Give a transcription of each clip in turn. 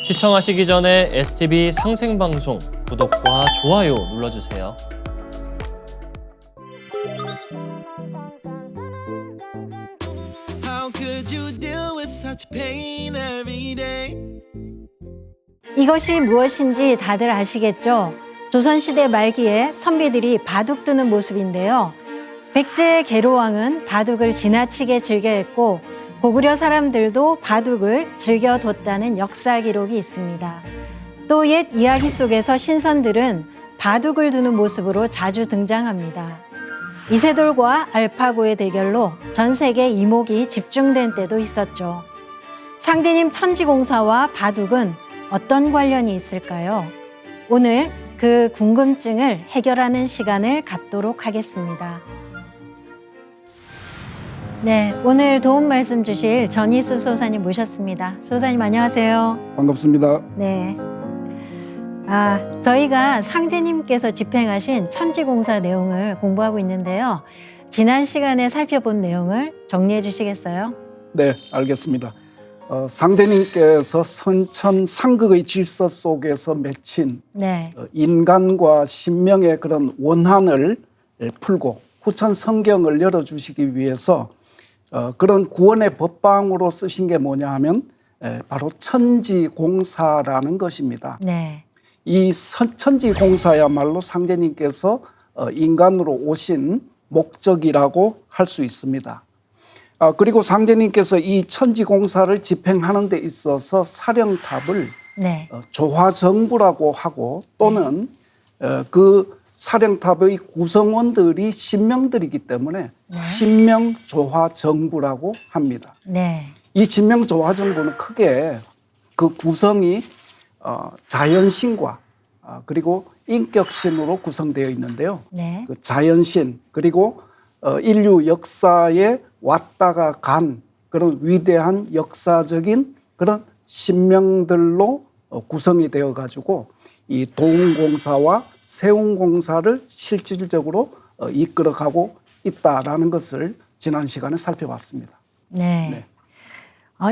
시청하시기 전에 STV 상생방송 구독과 좋아요 눌러주세요. How could you deal with such pain every day? 이것이 무엇인지 다들 아시겠죠? 조선시대 말기에 선비들이 바둑 두는 모습인데요. 백제의 계로왕은 바둑을 지나치게 즐겨했고 고구려 사람들도 바둑을 즐겨뒀다는 역사 기록이 있습니다. 또 옛 이야기 속에서 신선들은 바둑을 두는 모습으로 자주 등장합니다. 이세돌과 알파고의 대결로 전 세계 이목이 집중된 때도 있었죠. 상대님 천지공사와 바둑은 어떤 관련이 있을까요? 오늘 그 궁금증을 해결하는 시간을 갖도록 하겠습니다. 네, 오늘 도움 말씀 주실 전희수 소사님 모셨습니다. 소사님 안녕하세요. 반갑습니다. 네. 저희가 상대님께서 집행하신 천지공사 내용을 공부하고 있는데요. 지난 시간에 살펴본 내용을 정리해 주시겠어요? 네, 알겠습니다. 상대님께서 선천 상극의 질서 속에서 맺힌 네. 인간과 신명의 그런 원한을 풀고 후천 성경을 열어주시기 위해서 그런 구원의 법방으로 쓰신 게 뭐냐 하면 바로 천지공사라는 것입니다. 네. 이 천지공사야말로 상제님께서 인간으로 오신 목적이라고 할 수 있습니다. 그리고 상제님께서 이 천지공사를 집행하는 데 있어서 사령탑을 네. 조화정부라고 하고 또는 그 사령탑의 구성원들이 신명들이기 때문에 신명조화정부라고 합니다. 네. 이 신명조화정부는 크게 그 구성이 자연신과 그리고 인격신으로 구성되어 있는데요. 네. 그 자연신 그리고 인류 역사에 왔다가 간 그런 위대한 역사적인 그런 신명들로 구성이 되어 가지고 이 도운공사와 세운공사를 실질적으로 이끌어가고 있다라는 것을 지난 시간에 살펴봤습니다. 네. 네.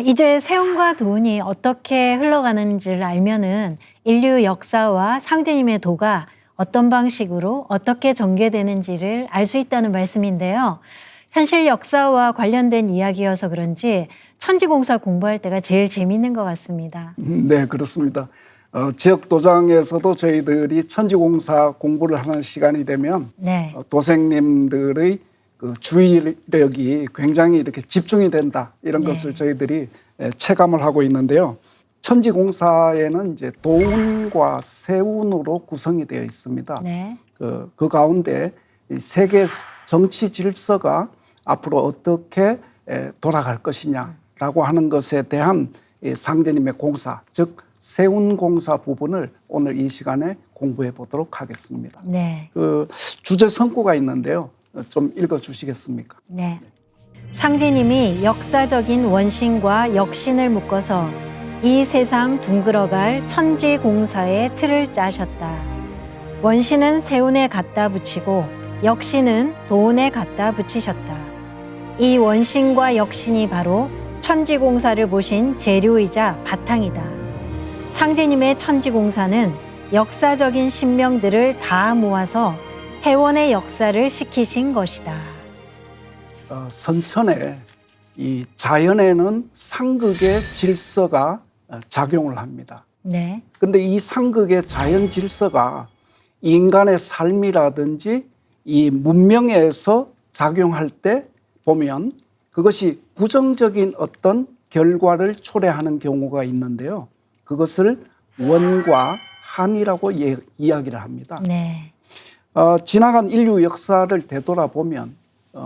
이제 세운과 도운이 어떻게 흘러가는지를 알면은 인류 역사와 상대님의 도가 어떤 방식으로 어떻게 전개되는지를 알 수 있다는 말씀인데요. 현실 역사와 관련된 이야기여서 그런지 천지공사 공부할 때가 제일 재밌는 것 같습니다. 네, 그렇습니다. 지역 도장에서도 저희들이 천지공사 공부를 하는 시간이 되면 네. 도생님들의 그 주의력이 굉장히 이렇게 집중이 된다 이런 네. 것을 저희들이 체감을 하고 있는데요. 천지공사에는 이제 도운과 세운으로 구성이 되어 있습니다. 네. 그 가운데 이 세계 정치 질서가 앞으로 어떻게 돌아갈 것이냐라고 하는 것에 대한 상대님의 공사, 즉 세운공사 부분을 오늘 이 시간에 공부해 보도록 하겠습니다. 네. 그 주제 성구가 있는데요. 좀 읽어 주시겠습니까? 네. 상제님이 역사적인 원신과 역신을 묶어서 이 세상 둥글어갈 천지공사의 틀을 짜셨다. 원신은 세운에 갖다 붙이고 역신은 도운에 갖다 붙이셨다. 이 원신과 역신이 바로 천지공사를 보신 재료이자 바탕이다. 상제님의 천지공사는 역사적인 신명들을 다 모아서 해원의 역사를 시키신 것이다. 선천에 이 자연에는 상극의 질서가 작용을 합니다. 네. 근데 이 상극의 자연 질서가 인간의 삶이라든지 이 문명에서 작용할 때 보면 그것이 부정적인 어떤 결과를 초래하는 경우가 있는데요. 그것을 원과 한이라고 이야기를 합니다. 네. 지나간 인류 역사를 되돌아보면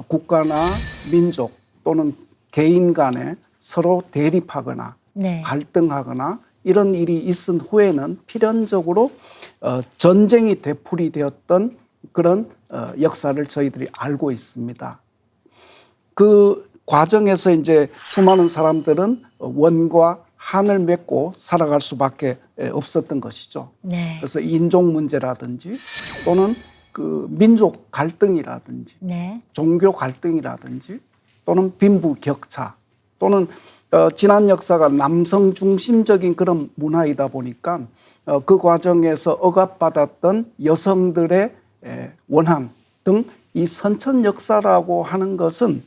국가나 민족 또는 개인 간에 서로 대립하거나 네. 갈등하거나 이런 일이 있은 후에는 필연적으로 전쟁이 되풀이되었던 그런 역사를 저희들이 알고 있습니다. 그 과정에서 이제 수많은 사람들은 원과 한을 맺고 살아갈 수밖에 없었던 것이죠. 네. 그래서 인종 문제라든지 또는 그 민족 갈등이라든지 네. 종교 갈등이라든지 또는 빈부격차 또는 지난 역사가 남성 중심적인 그런 문화이다 보니까 그 과정에서 억압받았던 여성들의 원한 등 이 선천 역사라고 하는 것은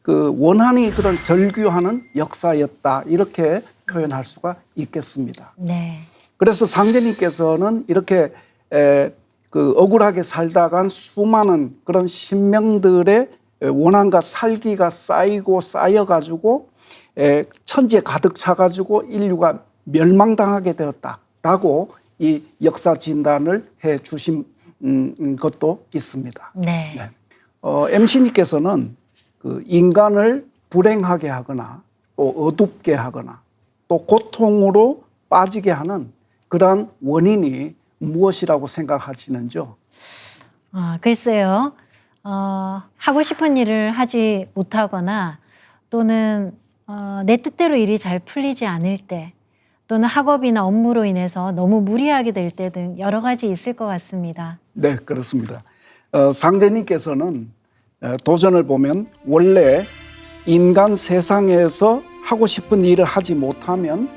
그 원한이 그런 절규하는 역사였다 이렇게 표현할 수가 있겠습니다. 네. 그래서 상제님께서는 이렇게 그 억울하게 살다간 수많은 그런 신명들의 원한과 살기가 쌓이고 쌓여가지고 천지에 가득 차가지고 인류가 멸망당하게 되었다라고 이 역사 진단을 해 주신 것도 있습니다. 네. 네. MC님께서는 그 인간을 불행하게 하거나 또 어둡게 하거나 또 고통으로 빠지게 하는 그러한 원인이 무엇이라고 생각하시는지요? 글쎄요. 하고 싶은 일을 하지 못하거나 또는 내 뜻대로 일이 잘 풀리지 않을 때 또는 학업이나 업무로 인해서 너무 무리하게 될 때 등 여러 가지 있을 것 같습니다. 네, 그렇습니다. 상제님께서는 도전을 보면 원래 인간 세상에서 하고 싶은 일을 하지 못하면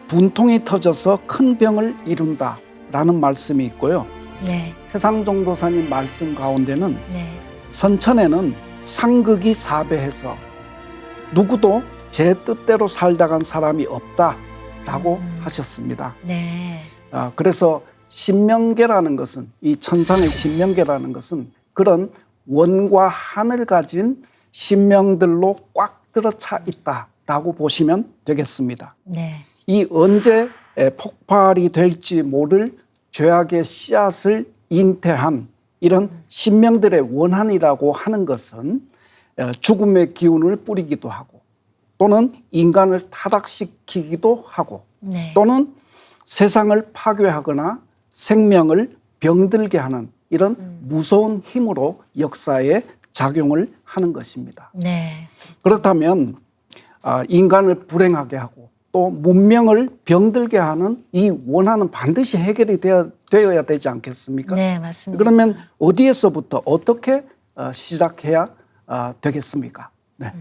분통이 터져서 큰 병을 이룬다라는 말씀이 있고요. 네. 태상종도사님 말씀 가운데는 네. 선천에는 상극이 사배해서 누구도 제 뜻대로 살다간 사람이 없다라고 하셨습니다. 네. 그래서 신명계라는 것은 이 천상의 신명계라는 것은 그런 원과 한을 가진 신명들로 꽉 들어차 있다라고 보시면 되겠습니다. 네. 이 언제 폭발이 될지 모를 죄악의 씨앗을 잉태한 이런 신명들의 원한이라고 하는 것은 죽음의 기운을 뿌리기도 하고 또는 인간을 타락시키기도 하고 네. 또는 세상을 파괴하거나 생명을 병들게 하는 이런 무서운 힘으로 역사에 작용을 하는 것입니다. 네. 그렇다면 인간을 불행하게 하고 또 문명을 병들게 하는 이 원한은 반드시 해결이 되어야 되지 않겠습니까? 네, 맞습니다. 그러면 어디에서부터 어떻게 시작해야 되겠습니까? 네.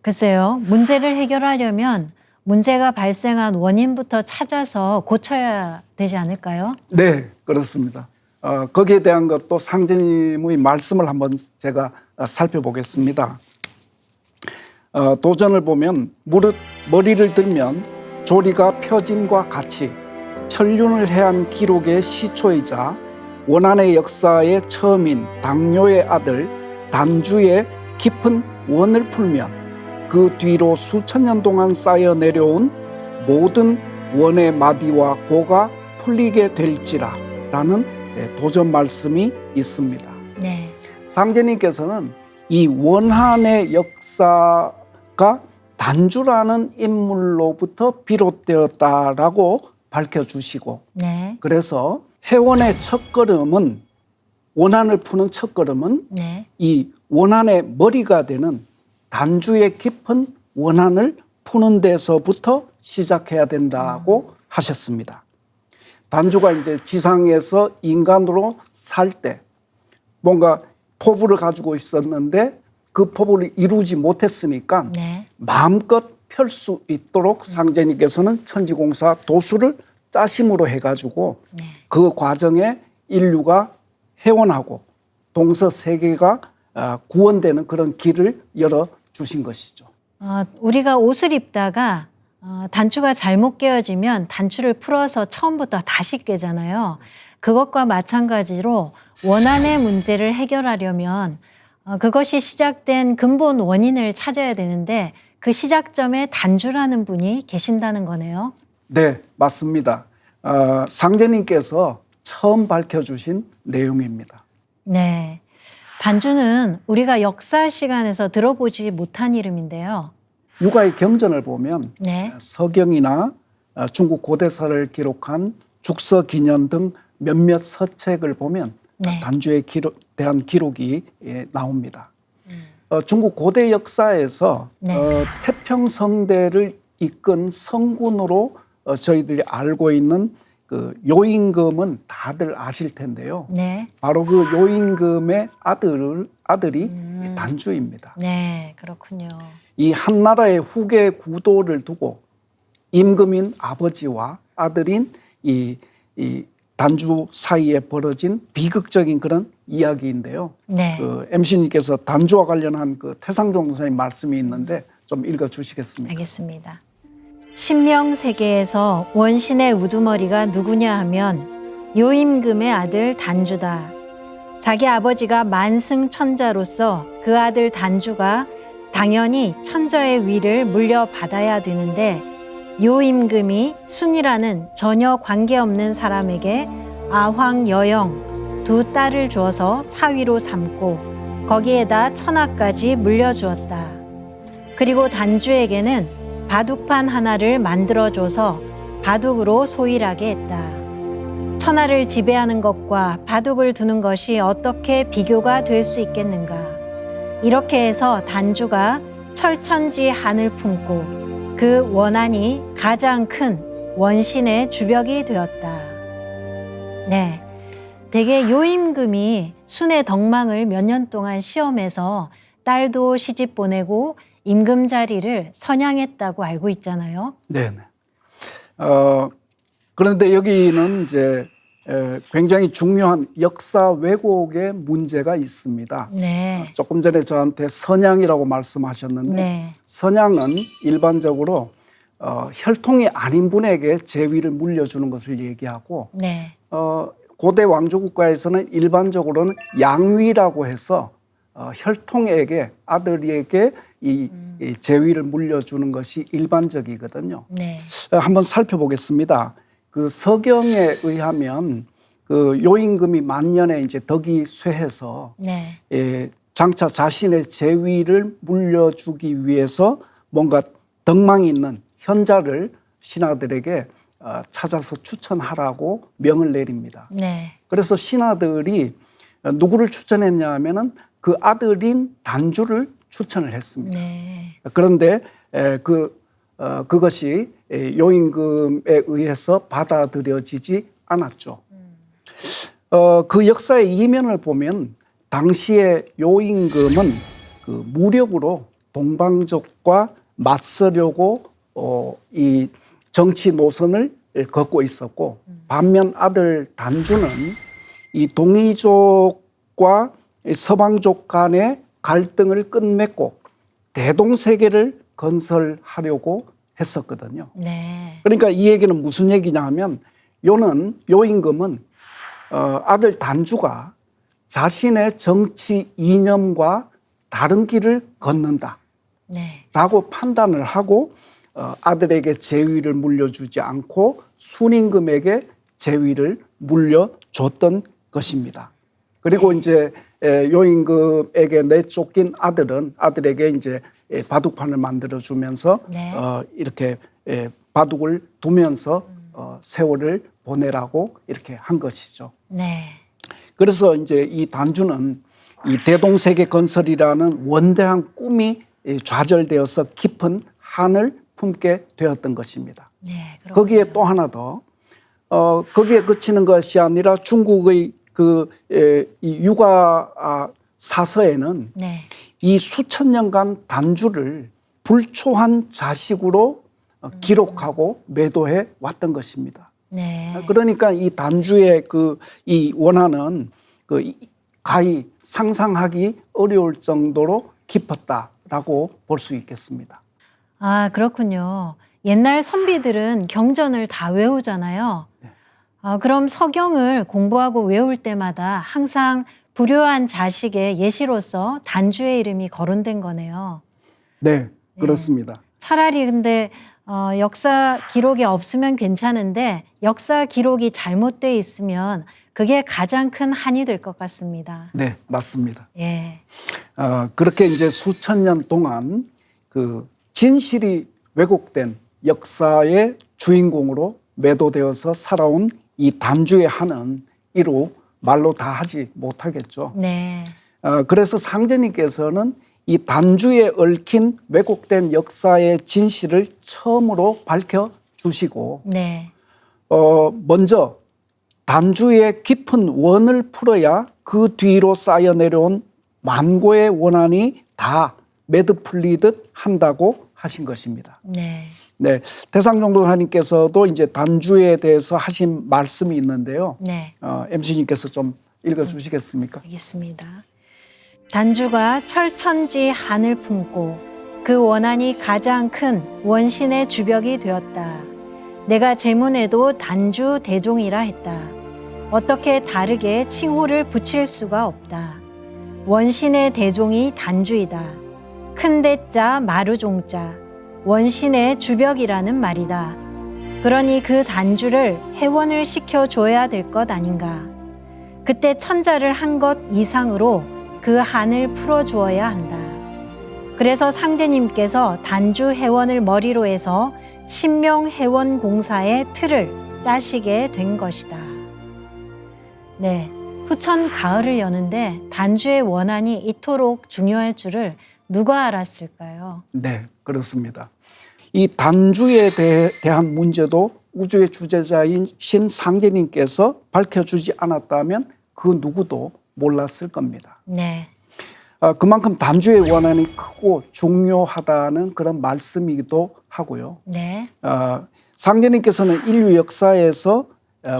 글쎄요. 문제를 해결하려면 문제가 발생한 원인부터 찾아서 고쳐야 되지 않을까요? 네, 그렇습니다. 거기에 대한 것도 상제님의 말씀을 한번 제가 살펴보겠습니다. 도전을 보면 무릇 머리를 들면 조리가 펴짐과 같이 천륜을 해한 기록의 시초이자 원한의 역사의 처음인 당뇨의 아들 단주의 깊은 원을 풀면 그 뒤로 수천 년 동안 쌓여 내려온 모든 원의 마디와 고가 풀리게 될지라 라는 도전 말씀이 있습니다. 네. 상제님께서는 이 원한의 역사가 단주라는 인물로부터 비롯되었다라고 밝혀주시고 네. 그래서 해원의 첫걸음은 원한을 푸는 첫걸음은 네. 이 원한의 머리가 되는 단주의 깊은 원한을 푸는 데서부터 시작해야 된다고 하셨습니다. 단주가 이제 지상에서 인간으로 살 때 뭔가 포부를 가지고 있었는데 그 포부를 이루지 못했으니까 네. 마음껏 펼 수 있도록 상제님께서는 천지공사 도수를 짜심으로 해가지고 네. 그 과정에 인류가 해원하고 동서세계가 구원되는 그런 길을 열어주신 것이죠. 우리가 옷을 입다가 단추가 잘못 깨어지면 단추를 풀어서 처음부터 다시 깨잖아요. 그것과 마찬가지로 원한의 문제를 해결하려면 그것이 시작된 근본 원인을 찾아야 되는데 그 시작점에 단주라는 분이 계신다는 거네요. 네, 맞습니다. 상제님께서 처음 밝혀주신 내용입니다. 네. 단주는 우리가 역사 시간에서 들어보지 못한 이름인데요. 육아의 경전을 보면 네. 서경이나 중국 고대사를 기록한 죽서기년 등 몇몇 서책을 보면 네. 단주에 대한 기록이 나옵니다. 중국 고대 역사에서 네. 태평성대를 이끈 성군으로 저희들이 알고 있는 그 요임금은 다들 아실 텐데요. 네. 바로 그 요임금의 아들이 단주입니다. 네, 그렇군요. 이 한나라의 후계 구도를 두고 임금인 아버지와 아들인 이 단주 사이에 벌어진 비극적인 그런 이야기인데요. 네. 그 MC님께서 단주와 관련한 그 태상종 선생님 말씀이 있는데 좀 읽어주시겠습니까? 알겠습니다. 신명세계에서 원신의 우두머리가 누구냐 하면 요임금의 아들 단주다. 자기 아버지가 만승천자로서 그 아들 단주가 당연히 천자의 위를 물려받아야 되는데 요임금이 순이라는 전혀 관계없는 사람에게 아황, 여영 두 딸을 주어서 사위로 삼고 거기에다 천하까지 물려주었다. 그리고 단주에게는 바둑판 하나를 만들어줘서 바둑으로 소일하게 했다. 천하를 지배하는 것과 바둑을 두는 것이 어떻게 비교가 될 수 있겠는가. 이렇게 해서 단주가 철천지 한을 품고 그 원한이 가장 큰 원신의 주벽이 되었다. 네, 대개 요임금이 순의 덕망을 몇 년 동안 시험해서 딸도 시집 보내고 임금 자리를 선양했다고 알고 있잖아요. 네네. 그런데 여기는 이제 굉장히 중요한 역사 왜곡의 문제가 있습니다. 네. 조금 전에 저한테 선양이라고 말씀하셨는데 네. 선양은 일반적으로 혈통이 아닌 분에게 제위를 물려주는 것을 얘기하고 네. 고대 왕조 국가에서는 일반적으로는 양위라고 해서 혈통에게 아들에게 이 제위를 물려주는 것이 일반적이거든요. 네. 한번 살펴보겠습니다. 그 서경에 의하면 그 요임금이 만년에 이제 덕이 쇠해서 네. 장차 자신의 제위를 물려주기 위해서 뭔가 덕망이 있는 현자를 신하들에게 찾아서 추천하라고 명을 내립니다. 네. 그래서 신하들이 누구를 추천했냐 하면은 그 아들인 단주를 추천을 했습니다. 네. 그런데 그것이 요임금에 의해서 받아들여지지 않았죠. 그 역사의 이면을 보면 당시에 요임금은 그 무력으로 동방족과 맞서려고 이 정치 노선을 걷고 있었고 반면 아들 단주는 이 동이족과 서방족 간의 갈등을 끝맺고 대동세계를 건설하려고 했었거든요. 네. 그러니까 이 얘기는 무슨 얘기냐 하면 요임금은 아들 단주가 자신의 정치 이념과 다른 길을 걷는다 네. 라고 판단을 하고 아들에게 제위를 물려주지 않고 순임금에게 제위를 물려줬던 것입니다. 그리고 이제 요임금에게 내쫓긴 아들은 아들에게 이제 바둑판을 만들어 주면서 네. 이렇게 바둑을 두면서 세월을 보내라고 이렇게 한 것이죠. 네. 그래서 이제 이 단주는 이 대동세계 건설이라는 원대한 꿈이 좌절되어서 깊은 한을 품게 되었던 것입니다. 네. 거기에 또 하나 더 거기에 그치는 것이 아니라 중국의 이 육아 사서에는 네. 이 수천 년간 단주를 불초한 자식으로 기록하고 매도해 왔던 것입니다. 네. 그러니까 이 단주의 이 원한은 가히 상상하기 어려울 정도로 깊었다라고 볼 수 있겠습니다. 아, 그렇군요. 옛날 선비들은 경전을 다 외우잖아요. 그럼 서경을 공부하고 외울 때마다 항상 불효한 자식의 예시로서 단주의 이름이 거론된 거네요. 네, 그렇습니다. 차라리 근데 역사 기록이 없으면 괜찮은데 역사 기록이 잘못돼 있으면 그게 가장 큰 한이 될 것 같습니다. 네, 맞습니다. 예. 그렇게 이제 수천 년 동안 그 진실이 왜곡된 역사의 주인공으로 매도되어서 살아온 이 단주의 한은 이루 말로 다 하지 못하겠죠. 네. 그래서 상제님께서는 이 단주에 얽힌 왜곡된 역사의 진실을 처음으로 밝혀주시고 네. 먼저 단주의 깊은 원을 풀어야 그 뒤로 쌓여 내려온 만고의 원한이 다 매듭 풀리듯 한다고 하신 것입니다. 네. 네, 대상종도사님께서도 이제 단주에 대해서 하신 말씀이 있는데요. 네. MC님께서 좀 읽어주시겠습니까? 알겠습니다. 단주가 철천지 한을 품고 그 원한이 가장 큰 원신의 주벽이 되었다. 내가 제문에도 단주 대종이라 했다. 어떻게 다르게 칭호를 붙일 수가 없다. 원신의 대종이 단주이다. 큰 대자 마루종자 원신의 주벽이라는 말이다. 그러니 그 단주를 회원을 시켜줘야 될 것 아닌가. 그때 천자를 한 것 이상으로 그 한을 풀어주어야 한다. 그래서 상제님께서 단주 회원을 머리로 해서 신명 회원 공사의 틀을 짜시게 된 것이다. 네, 후천 가을을 여는데 단주의 원한이 이토록 중요할 줄을 누가 알았을까요? 네, 그렇습니다. 이 단주에 대한 문제도 우주의 주재자인 신 상제님께서 밝혀주지 않았다면 그 누구도 몰랐을 겁니다. 네. 그만큼 단주의 원한이 크고 중요하다는 그런 말씀이기도 하고요. 네. 상제님께서는 인류 역사에서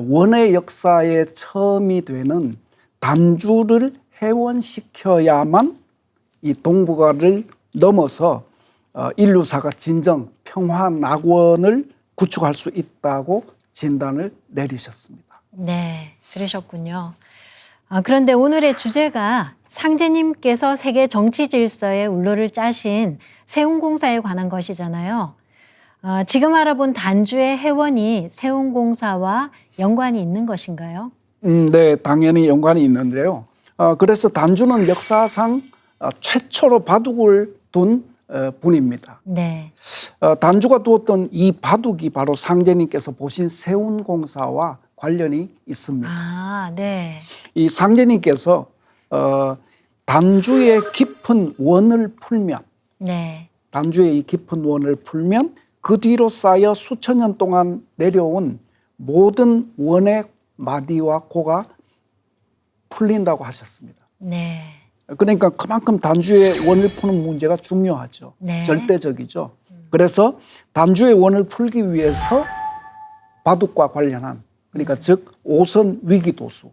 원의 역사에 처음이 되는 단주를 회원시켜야만 이 동북아를 넘어서 인류사가 진정 평화 낙원을 구축할 수 있다고 진단을 내리셨습니다. 네, 그러셨군요. 그런데 오늘의 주제가 상제님께서 세계 정치 질서의 울로를 짜신 세운공사에 관한 것이잖아요. 지금 알아본 단주의 회원이 세운공사와 연관이 있는 것인가요? 네, 당연히 연관이 있는데요. 그래서 단주는 역사상 최초로 바둑을 둔 분입니다. 네. 단주가 두었던 이 바둑이 바로 상제님께서 보신 세운공사와 관련이 있습니다. 아, 네. 이 상제님께서 단주의 깊은 원을 풀면, 네. 단주의 이 깊은 원을 풀면 그 뒤로 쌓여 수천 년 동안 내려온 모든 원의 마디와 고가 풀린다고 하셨습니다. 네. 그러니까 그만큼 단주의 원을 푸는 문제가 중요하죠. 네. 절대적이죠. 그래서 단주의 원을 풀기 위해서 바둑과 관련한, 그러니까 즉 오선 위기도수,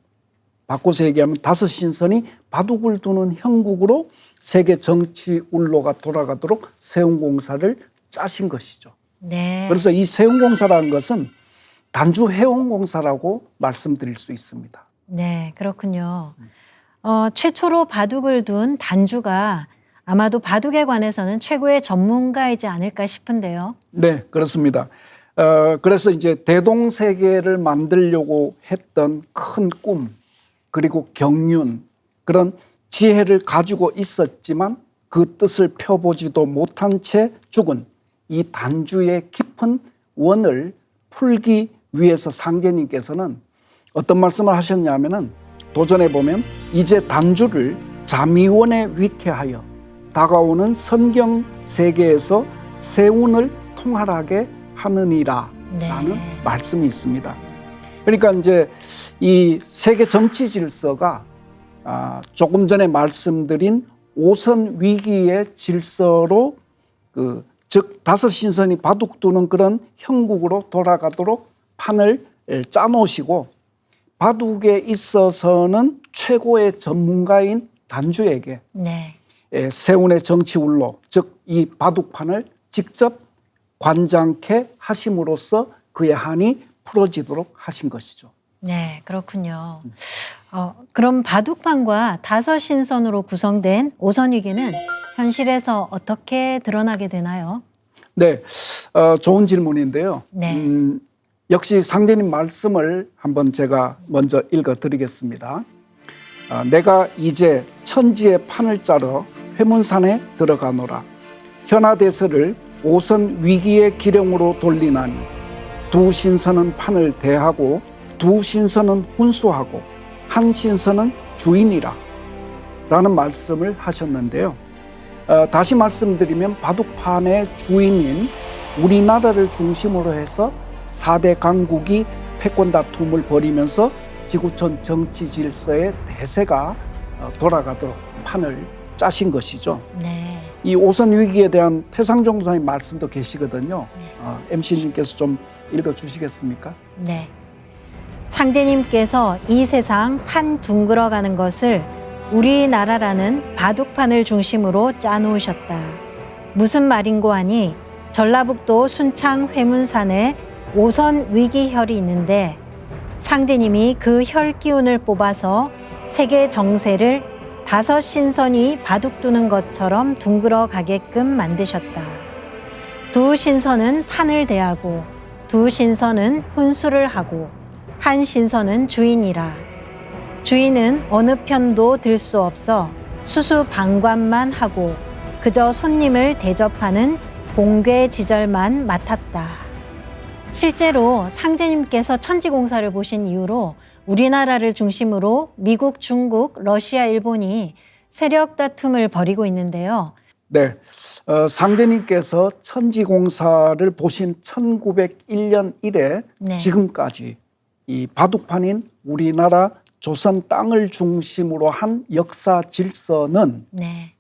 바꿔서 얘기하면 다섯 신선이 바둑을 두는 형국으로 세계 정치 울로가 돌아가도록 세운공사를 짜신 것이죠. 네. 그래서 이 세운공사라는 것은 단주 회원공사라고 말씀드릴 수 있습니다. 네, 그렇군요. 최초로 바둑을 둔 단주가 아마도 바둑에 관해서는 최고의 전문가이지 않을까 싶은데요. 네, 그렇습니다. 그래서 이제 대동세계를 만들려고 했던 큰 꿈, 그리고 경륜, 그런 지혜를 가지고 있었지만 그 뜻을 펴보지도 못한 채 죽은 이 단주의 깊은 원을 풀기 위해서 상제님께서는 어떤 말씀을 하셨냐면은 도전해 보면 이제 단주를 자미원에 위쾌하여 다가오는 선경 세계에서 세운을 통할하게 하느니라 라는 말씀이 있습니다. 그러니까 이제 이 세계 정치 질서가 조금 전에 말씀드린 오선 위기의 질서로 즉 다섯 신선이 바둑 두는 그런 형국으로 돌아가도록 판을 짜놓으시고 바둑에 있어서는 최고의 전문가인 단주에게 네. 세운의 정치 울로, 즉 이 바둑판을 직접 관장케 하심으로써 그의 한이 풀어지도록 하신 것이죠. 네, 그렇군요. 그럼 바둑판과 다섯 신선으로 구성된 오선위기는 현실에서 어떻게 드러나게 되나요? 네, 좋은 질문인데요. 네. 역시 상제님 말씀을 한번 제가 먼저 읽어드리겠습니다. 내가 이제 천지의 판을 짜러 회문산에 들어가노라. 현하대서를 오선 위기의 기령으로 돌리나니 두 신선은 판을 대하고 두 신선은 훈수하고 한 신선은 주인이라 라는 말씀을 하셨는데요. 다시 말씀드리면 바둑판의 주인인 우리나라를 중심으로 해서 4대 강국이 패권 다툼을 벌이면서 지구촌 정치 질서의 대세가 돌아가도록 판을 짜신 것이죠. 네. 이 오선 위기에 대한 태상종 도사님 말씀도 계시거든요. MC님께서 좀 읽어주시겠습니까? 네. 상제님께서 이 세상 판 둥글어가는 것을 우리나라라는 바둑판을 중심으로 짜놓으셨다. 무슨 말인고 하니 전라북도 순창 회문산에 오선 위기혈이 있는데 상제님이 그 혈 기운을 뽑아서 세계 정세를 5 신선이 바둑 두는 것처럼 둥글어 가게끔 만드셨다. 2 신선은 판을 대하고 2 신선은 훈수를 하고 1 신선은 주인이라. 주인은 어느 편도 들 수 없어 수수방관만 하고 그저 손님을 대접하는 봉궤지절만 맡았다. 실제로 상제님께서 천지공사를 보신 이후로 우리나라를 중심으로 미국, 중국, 러시아, 일본이 세력 다툼을 벌이고 있는데요. 네, 상제님께서 천지공사를 보신 1901년 이래 네. 지금까지 이 바둑판인 우리나라 조선 땅을 중심으로 한 역사 질서는 네.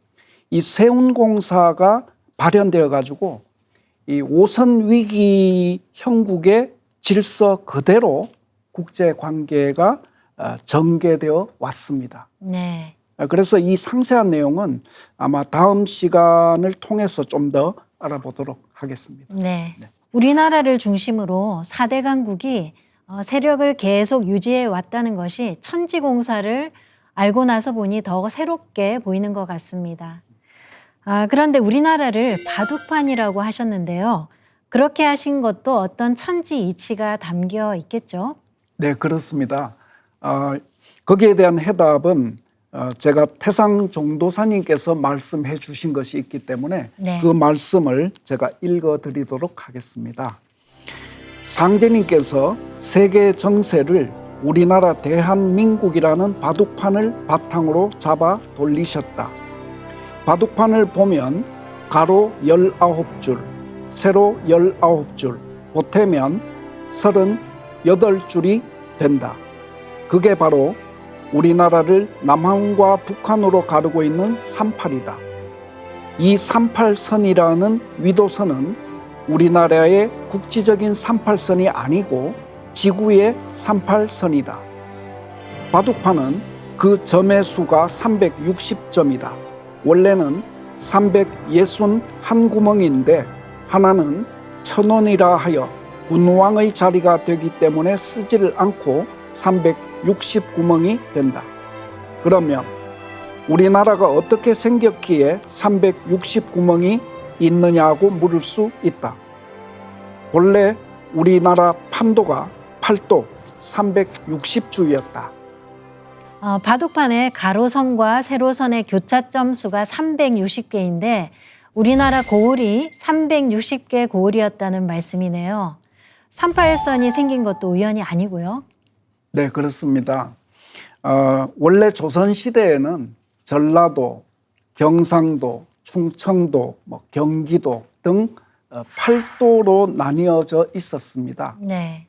이 세운공사가 발현되어 가지고 이 오선 위기 형국의 질서 그대로 국제 관계가 전개되어 왔습니다. 네. 그래서 이 상세한 내용은 아마 다음 시간을 통해서 좀 더 알아보도록 하겠습니다. 네. 우리나라를 중심으로 4대 강국이 세력을 계속 유지해 왔다는 것이 천지공사를 알고 나서 보니 더 새롭게 보이는 것 같습니다. 그런데 우리나라를 바둑판이라고 하셨는데요. 그렇게 하신 것도 어떤 천지 이치가 담겨 있겠죠? 네, 그렇습니다. 거기에 대한 해답은 제가 태상 종도사님께서 말씀해 주신 것이 있기 때문에 네. 그 말씀을 제가 읽어드리도록 하겠습니다. 상제님께서 세계 정세를 우리나라 대한민국이라는 바둑판을 바탕으로 잡아 돌리셨다. 바둑판을 보면 가로 19줄, 세로 19줄, 보태면 38줄이 된다. 그게 바로 우리나라를 남한과 북한으로 가르고 있는 38이다. 이 38선이라는 위도선은 우리나라의 국지적인 38선이 아니고 지구의 38선이다. 바둑판은 그 점의 수가 360점이다. 원래는 361구멍인데 하나는 천원이라 하여 군왕의 자리가 되기 때문에 쓰지를 않고 360구멍이 된다. 그러면 우리나라가 어떻게 생겼기에 360구멍이 있느냐고 물을 수 있다. 본래 우리나라 판도가 8도 360주였다. 바둑판의 가로선과 세로선의 교차점 수가 360개인데 우리나라 고을이 360개 고을이었다는 말씀이네요. 38선이 생긴 것도 우연이 아니고요. 네, 그렇습니다. 원래 조선시대에는 전라도, 경상도, 충청도, 경기도 등 8도로 나뉘어져 있었습니다. 네.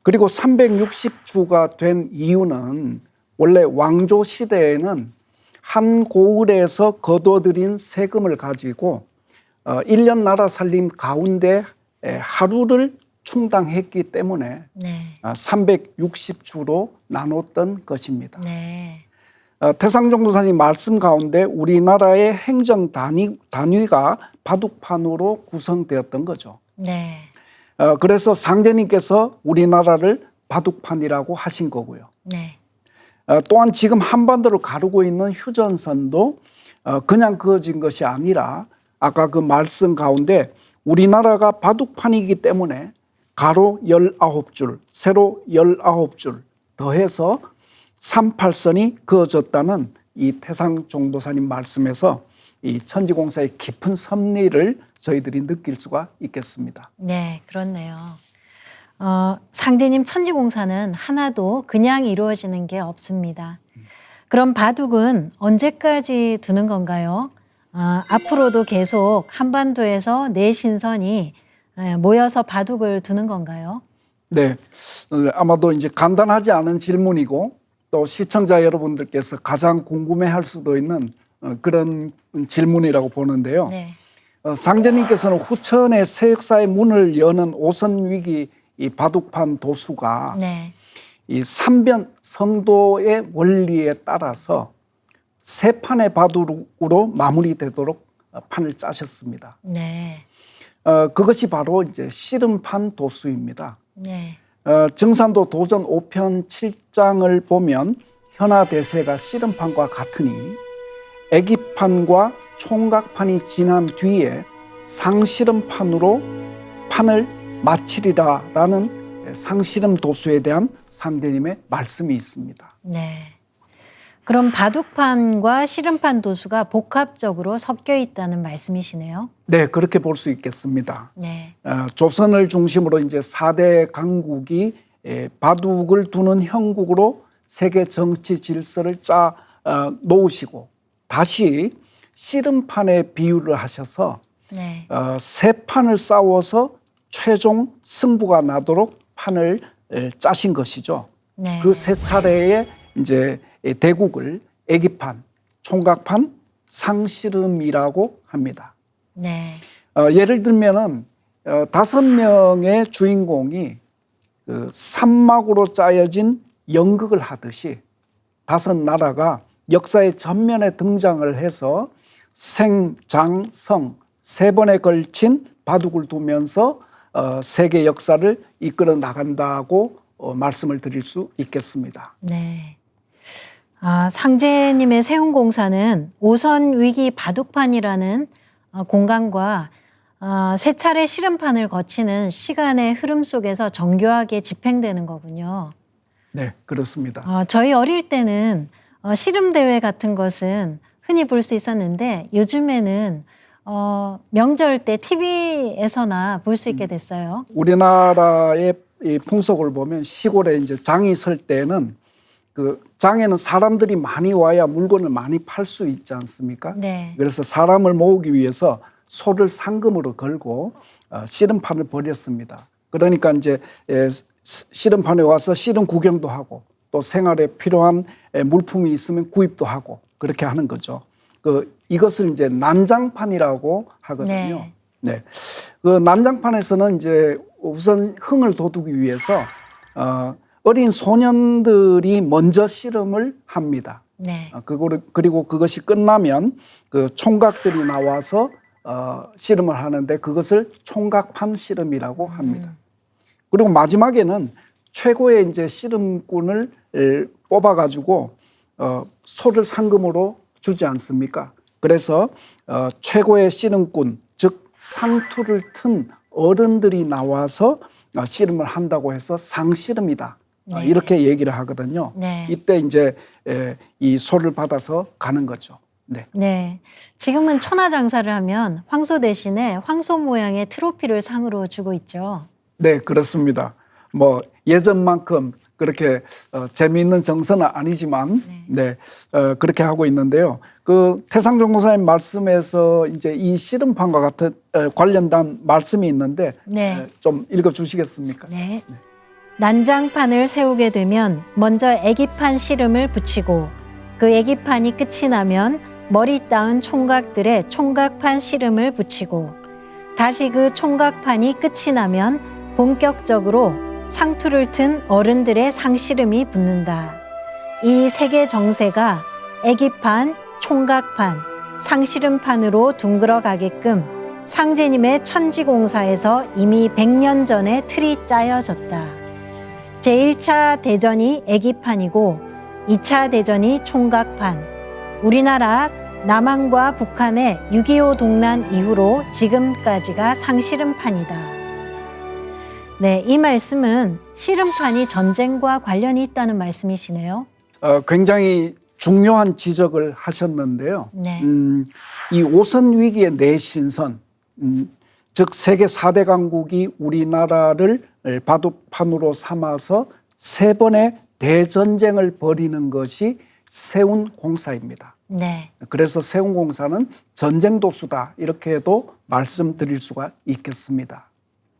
그리고 360주가 된 이유는 원래 왕조 시대에는 한 고을에서 거둬들인 세금을 가지고 1년 나라 살림 가운데 하루를 충당했기 때문에 네. 360주로 나눴던 것입니다. 네. 태상종 도사님 말씀 가운데 우리나라의 행정 단위가 바둑판으로 구성되었던 거죠. 네. 그래서 상제님께서 우리나라를 바둑판이라고 하신 거고요. 네. 또한 지금 한반도를 가르고 있는 휴전선도 그냥 그어진 것이 아니라 아까 그 말씀 가운데 우리나라가 바둑판이기 때문에 가로 19줄, 세로 19줄 더해서 38선이 그어졌다는 이 태상종도사님 말씀에서 이 천지공사의 깊은 섭리를 저희들이 느낄 수가 있겠습니다. 네, 그렇네요. 상제님 천지공사는 하나도 그냥 이루어지는 게 없습니다. 그럼 바둑은 언제까지 두는 건가요? 앞으로도 계속 한반도에서 네 신선이 모여서 바둑을 두는 건가요? 네, 아마도 이제 간단하지 않은 질문이고 또 시청자 여러분들께서 가장 궁금해할 수도 있는 그런 질문이라고 보는데요. 네. 상제님께서는 후천의 새 역사의 문을 여는 오선 위기 이 바둑판 도수가 네. 이 삼변 성도의 원리에 따라서 세 판의 바둑으로 마무리되도록 판을 짜셨습니다. 네. 그것이 바로 이제 씨름판 도수입니다. 네. 증산도 도전 5편 7장을 보면 현하대세가 씨름판과 같으니 애기판과 총각판이 지난 뒤에 상씨름판으로 판을 마치리라라는 상씨름 도수에 대한 상대님의 말씀이 있습니다. 네. 그럼 바둑판과 씨름판 도수가 복합적으로 섞여 있다는 말씀이시네요. 네, 그렇게 볼 수 있겠습니다. 네. 조선을 중심으로 이제 4대 강국이 바둑을 두는 형국으로 세계 정치 질서를 짜 놓으시고 다시 씨름판에 비유를 하셔서 네. 세 판을 싸워서 최종 승부가 나도록 판을 짜신 것이죠. 네. 그 세 차례의 이제 대국을 애기판, 총각판, 상씨름이라고 합니다. 네. 예를 들면은 5명의 주인공이 그 삼막으로 짜여진 연극을 하듯이 5나라가 역사의 전면에 등장을 해서 생, 장, 성 3번에 걸친 바둑을 두면서 세계 역사를 이끌어 나간다고 말씀을 드릴 수 있겠습니다. 네. 상제님의 세운공사는 오선 위기 바둑판이라는 공간과 세 차례 씨름판을 거치는 시간의 흐름 속에서 정교하게 집행되는 거군요. 네, 그렇습니다. 저희 어릴 때는 씨름 대회 같은 것은 흔히 볼 수 있었는데 요즘에는 명절 때 TV에서나 볼 수 있게 됐어요. 우리나라의 이 풍속을 보면 시골에 이제 장이 설 때는 그 장에는 사람들이 많이 와야 물건을 많이 팔 수 있지 않습니까? 네. 그래서 사람을 모으기 위해서 소를 상금으로 걸고 씨름판을 벌였습니다. 그러니까 이제 씨름판에 와서 씨름 구경도 하고 또 생활에 필요한 물품이 있으면 구입도 하고 그렇게 하는 거죠. 이것을 이제 난장판이라고 하거든요. 네. 그 난장판에서는 이제 우선 흥을 돋우기 위해서 어린 소년들이 먼저 씨름을 합니다. 네. 그리고 그것이 끝나면 그 총각들이 나와서 씨름을 하는데 그것을 총각판 씨름이라고 합니다. 그리고 마지막에는 최고의 이제 씨름꾼을 뽑아가지고 소를 상금으로 주지 않습니까? 그래서 최고의 씨름꾼, 즉 상투를 튼 어른들이 나와서 씨름을 한다고 해서 상씨름이다. 네. 이렇게 얘기를 하거든요. 네. 이때 이제 이 소를 받아서 가는 거죠. 네. 네. 지금은 천하장사를 하면 황소 대신에 황소 모양의 트로피를 상으로 주고 있죠. 네, 그렇습니다. 뭐 예전만큼 그렇게 재미있는 정서는 아니지만 네, 그렇게 하고 있는데요. 그 태상종 목사님 말씀에서 이제 이 씨름판과 같은 관련된 말씀이 있는데 네. 좀 읽어 주시겠습니까? 네. 난장판을 세우게 되면 먼저 애기판 씨름을 붙이고 그 애기판이 끝이 나면 머리 따은 총각들의 총각판 씨름을 붙이고 다시 그 총각판이 끝이 나면 본격적으로 상투를 튼 어른들의 상씨름이 붙는다. 이 세계 정세가 애기판, 총각판, 상씨름판으로 둥글어 가게끔 상제님의 천지공사에서 이미 100년 전에 틀이 짜여졌다. 제1차 대전이 애기판이고 2차 대전이 총각판. 우리나라 남한과 북한의 6.25 동란 이후로 지금까지가 상씨름판이다. 네, 이 말씀은 씨름판이 전쟁과 관련이 있다는 말씀이시네요. 굉장히 중요한 지적을 하셨는데요. 네. 이 오선 위기의 내신선, 즉 세계 4대 강국이 우리나라를 바둑판으로 삼아서 3번의 대전쟁을 벌이는 것이 세운공사입니다. 네. 그래서 세운공사는 전쟁도수다 이렇게도 말씀드릴 수가 있겠습니다.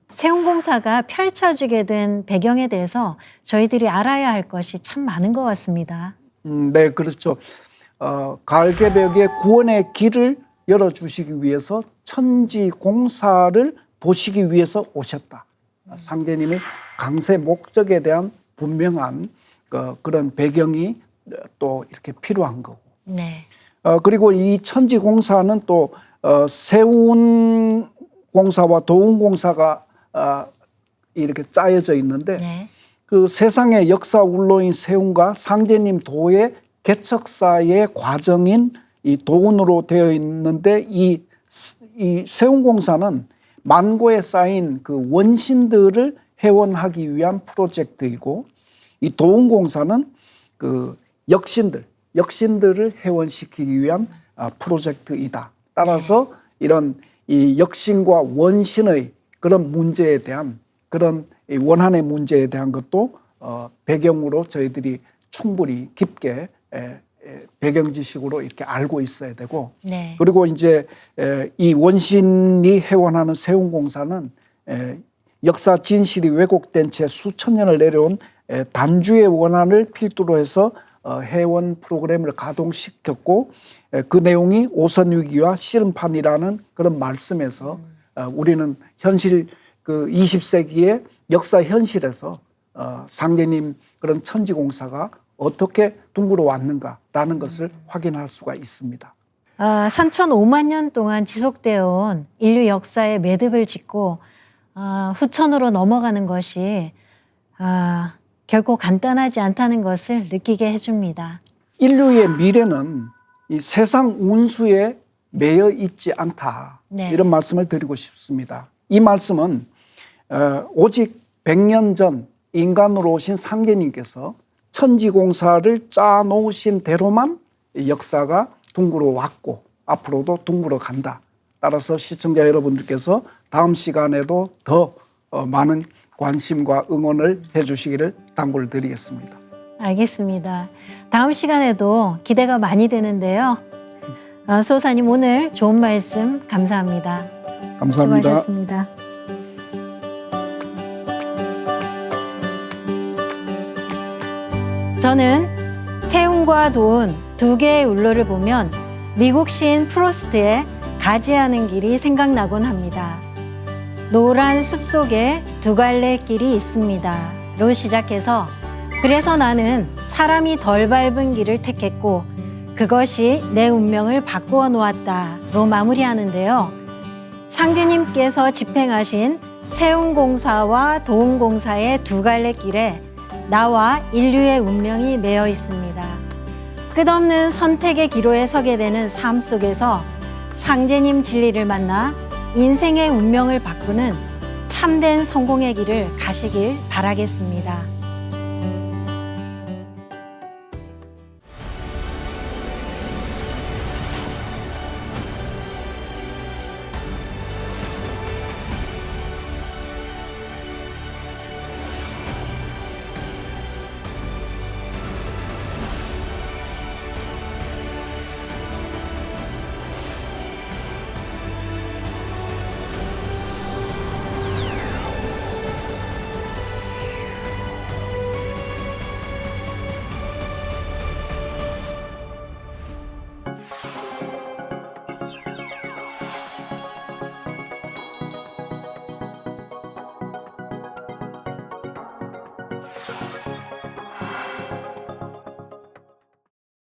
세운공사가 펼쳐지게 된 배경에 대해서 저희들이 알아야 할 것이 참 많은 것 같습니다. 네, 그렇죠. 가을개벽의 구원의 길을 열어주시기 위해서 천지공사를 보시기 위해서 오셨다. 상제님의 강세 목적에 대한 분명한 그런 배경이 또 이렇게 필요한 거고. 네. 그리고 이 천지공사는 또 세운공사와 도운공사가 이렇게 짜여져 있는데 네. 그 세상의 역사 울로인 세운과 상제님 도의 개척사의 과정인 이 도운으로 되어 있는데 이 세운공사는 만고에 쌓인 그 원신들을 회원하기 위한 프로젝트이고 이 도운공사는 그 역신들을 회원시키기 위한 프로젝트이다. 따라서 이런 이 역신과 원신의 그런 문제에 대한 그런 원한의 문제에 대한 것도 배경으로 저희들이 충분히 깊게 배경 지식으로 이렇게 알고 있어야 되고 네. 그리고 이제 이 원신이 회원하는 세운공사는 역사 진실이 왜곡된 채 수천 년을 내려온 단주의 원한을 필두로 해서 회원 프로그램을 가동시켰고 그 내용이 오선위기와 씨름판이라는 그런 말씀에서 우리는 현실 그 20세기의 역사 현실에서 상제님 그런 천지공사가 어떻게 둥그러 왔는가라는 것을 확인할 수가 있습니다. 3,500만 년 동안 지속되어 온 인류 역사의 매듭을 짓고 후천으로 넘어가는 것이 결코 간단하지 않다는 것을 느끼게 해줍니다. 인류의 미래는 이 세상 운수에 매여 있지 않다. 네. 이런 말씀을 드리고 싶습니다. 이 말씀은 오직 100년 전 인간으로 오신 상제님께서 천지공사를 짜놓으신 대로만 역사가 둥그러 왔고 앞으로도 둥그러 간다. 따라서 시청자 여러분들께서 다음 시간에도 더 많은 관심과 응원을 해주시기를 당부를 드리겠습니다. 알겠습니다. 다음 시간에도 기대가 많이 되는데요. 수호사님 오늘 좋은 말씀 감사합니다. 감사합니다. 수고하셨습니다. 저는 세운과 도운 두 개의 울로를 보면 미국 시인 프로스트의 가지하는 길이 생각나곤 합니다. 노란 숲속에 두 갈래 길이 있습니다. 로 시작해서 그래서 나는 사람이 덜 밟은 길을 택했고 그것이 내 운명을 바꾸어 놓았다. 로 마무리하는데요. 상제님께서 집행하신 세운공사와 도운공사의 두 갈래 길에 나와 인류의 운명이 매여 있습니다. 끝없는 선택의 기로에 서게 되는 삶 속에서 상제님 진리를 만나 인생의 운명을 바꾸는 참된 성공의 길을 가시길 바라겠습니다.